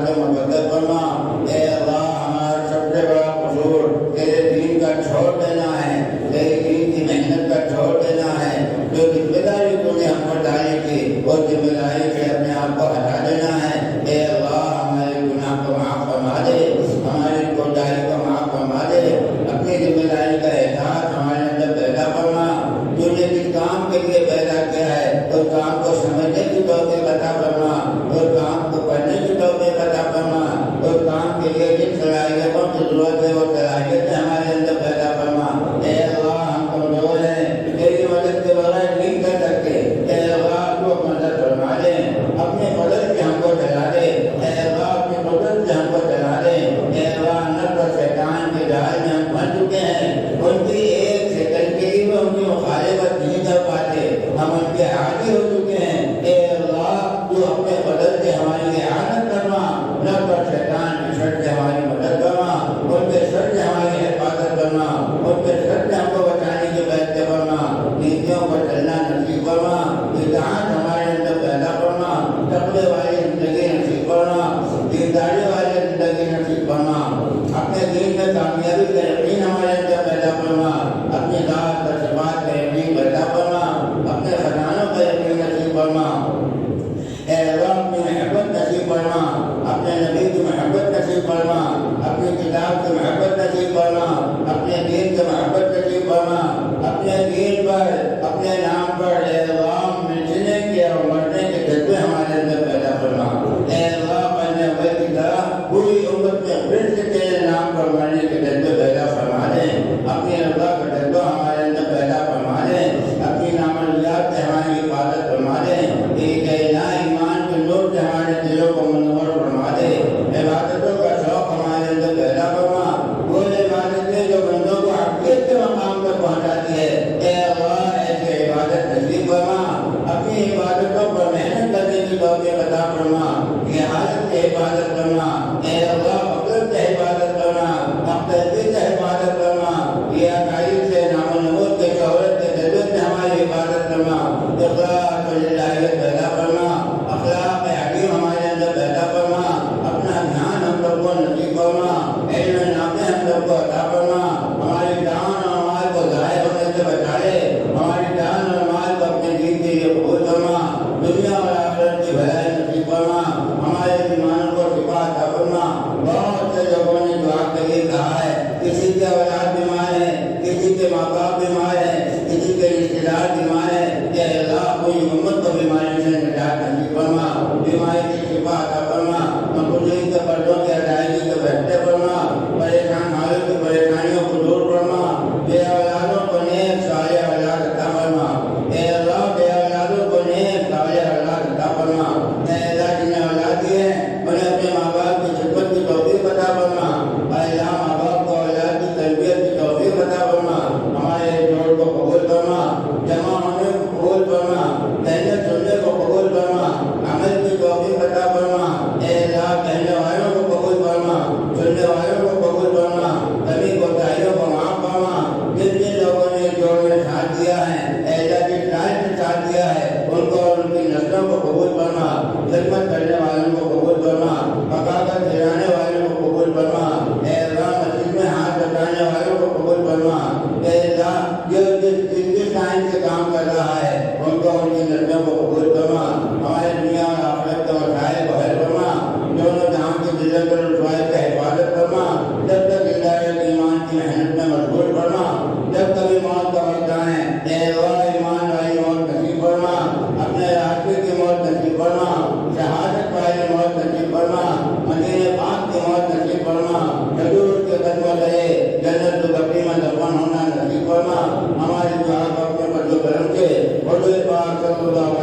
سے مقدس فرما۔ اے اللہ ہمارا سب سے بڑا قصور تیرے دین کا چھوڑ دینا ہے، تیری دین کی محنت کا چھوڑ دینا ہے۔ جو ذمہ داری تو نے ہم پر ڈالی تھی وہ ذمہ داری سے اپنے آپ کو ہٹا دینا ہے۔ اے اللہ ہمارے گناہ کو معاف فرما دے، ہماری کوتاہی کو معاف فرما دے، اپنی ذمہ داری کا احساس ہمارے اندر پیدا فرما۔ تو نے جس کام کے لیے پیدا کیا ہے اس کام کو سمجھنے کی توفیق عطا فرما، اس کام کو کرنے کی توفیق عطا فرما، اس کام کے لیے جن صلاحیتوں کی ضرورت ہے وہ صلاحیتیں ہمارے اندر پیدا فرما۔ اے اللہ ہم کمزور ہیں، تیری مدد کے بغیر نہیں کر سکتے۔ اے اللہ تو مدد فرما دے، اپنے فضل سے ہم کو چلا دے۔ اے اللہ اپنے فضل سے ہم کو چلا دے۔ اے اللہ نفس اور شیطان کے جال میں ہم پھنس چکے ہیں، ان کی ایک سیکنڈ کے لیے ان کی مخالفت نہیں کر پاتے، ہم ان کے عادی ہو چکے ہیں۔ اے اللہ تو اپنے فضل سے ہماری اعانت فرما، نفس اور شیطان کی شر سے ہماری مدد فرما، ان کے شر سے ہماری حفاظت فرما، ان کے شر سے ہم کو بچانے کی بیعت فرما، نیکیوں پر چلنا نصیب فرما، اطاعت ہمارے اندر پیدا فرما، تقوی والی زندگی نصیب فرما، دینداری والی زندگی نصیب فرما، اپنے دین میں کامیابی کا یقین ہمارے اندر پیدا فرما، اپنی ذات اور صفات کا یقین پیدا فرما، اپنے خزانوں کا یقین نصیب فرما۔ اے اللہ اپنی محبت نصیب فرما، اپنے نبی کی محبت نصیب فرما، اپنی کتاب کی محبت نصیب فرما، اپنے دین کی محبت نصیب فرما، اپنے دین پر اپنے نام پر اے اللہ ملنے کے اور مرنے کے جذبے ہمارے اندر پیدا فرما۔ اے اللہ پہلے اول کی طرح پوری امت میں پھر سے تیرے نام پر مرنے کے جذبے پیدا فرما دیں، اپنی رضا کا جذبہ ہمارے اندر پیدا فرما دیں، اپنی نامرضیات سے ہماری حفاظت فرما دیں، ایک ایمان کے نور سے ہمارے دلوں کو منور فرما دے، عبادتوں کا شوق ہمارے اندر پیدا فرما، وہ عبادتیں جو بندوں کو حقیقت کے مقام پر پہنچاتی ہے۔ اے اللہ ایسے عبادت نصیب فرما، اپنی عبادتوں پر محنت کرنے کی توفیق عطا فرما، یہ حالت سے حفاظت کرنا۔ اے اللہ مقصد سے حفاظت کرنا، مقصدی سے حفاظت کرنا، یہ عقائد سے نام و نمود کے شہرت کے جذبے سے ہماری حفاظت کرنا، اخلاص و للہیت پیدا فرما، اخلاق حکیم ہمارے اندر پیدا فرما، اپنا دھیان ہم سب کو نصیب فرما، علم نافع ہم سب کو عطا فرما، ہماری جان اور مال کو ضائع ہونے سے بچا لے، ہماری جان اور مال کو اپنے دین کے لیے قبول فرما، دنیا اور آخرت کی بھلائی نصیب فرما، ہمارے ایمان کو شفا عطا فرما۔ بہت سے لوگوں نے دعا کے لیے کہا ہے، کسی کے اولاد بیمار ہے، کسی کے ماں باپ بیمار ہے، کسی کے رشتے دار بیمار ہے، کہ اللہ کوئی امت کو بیماری سے نجات نصیب فرما، بیماری کی شفا عطا فرما، مقبولیت کے پردوں کی ادائیگی کو بہتر فرما، پریشان حالوں کی پریشانیوں کو دور فرما، بے اولادوں کو نیک صالح اولاد عطا فرما۔ اے اللہ بے اولادوں کو نیک صالح اولاد عطا فرما۔ اے اللہ جنہیں اولاد دی ہے انہیں اپنے ماں باپ کی خدمت کی توفیق عطا فرما۔ اے اللہ ماں باپ کو اولاد کی تربیت کی توفیق عطا فرما، ہمارے جوڑ کو قبول فرما، جمع ہونے کو قبول فرما، کہنے سننے کو قبول فرما، عمل کی توفیق عطا فرما۔ اے اللہ کہنے والوں کو قبول فرما، سننے والوں کو قبول فرما، کمی کوتاہیوں کو معاف فرما۔ جن جن لوگوں نے جوڑ میں ساتھ دیا ہے، اے اللہ جس رائے میں ساتھ دیا ہے ان کو اور ان کی نسلوں کو قبول فرما، خدمت کرنے والوں کو قبول فرما، حقاقت دلانے والوں کو قبول فرما۔ اے اللہ مسجد میں ہاتھ بٹانے والوں کو قبول فرما۔ اے اللہ جو جس ٹائم سے کام کر رہا ہے ان کو ان کی نسلوں کو قبول فرما، ہمارے دنیا اور آخرت کے مسائل کو حل فرما، دونوں جہاں کی ذلت اور رسوائی کا حفاظت فرما، جب تک ہدایت ایمان کی محنت میں مشغول فرما، جب کبھی موت کا وقت آئے اے اللہ ایمان والی موت نصیب فرما، اپنے راستے کی موت نصیب فرما، شہادت والی موت نصیب فرما، مدینہ پاک کی موت نصیب فرما، حضور کے قدموں تلے جنت البقیع میں دفن ہونا نصیب فرما۔ ہماری دعا کو اپنے فضل و کرم سے حضور پاک صلی اللہ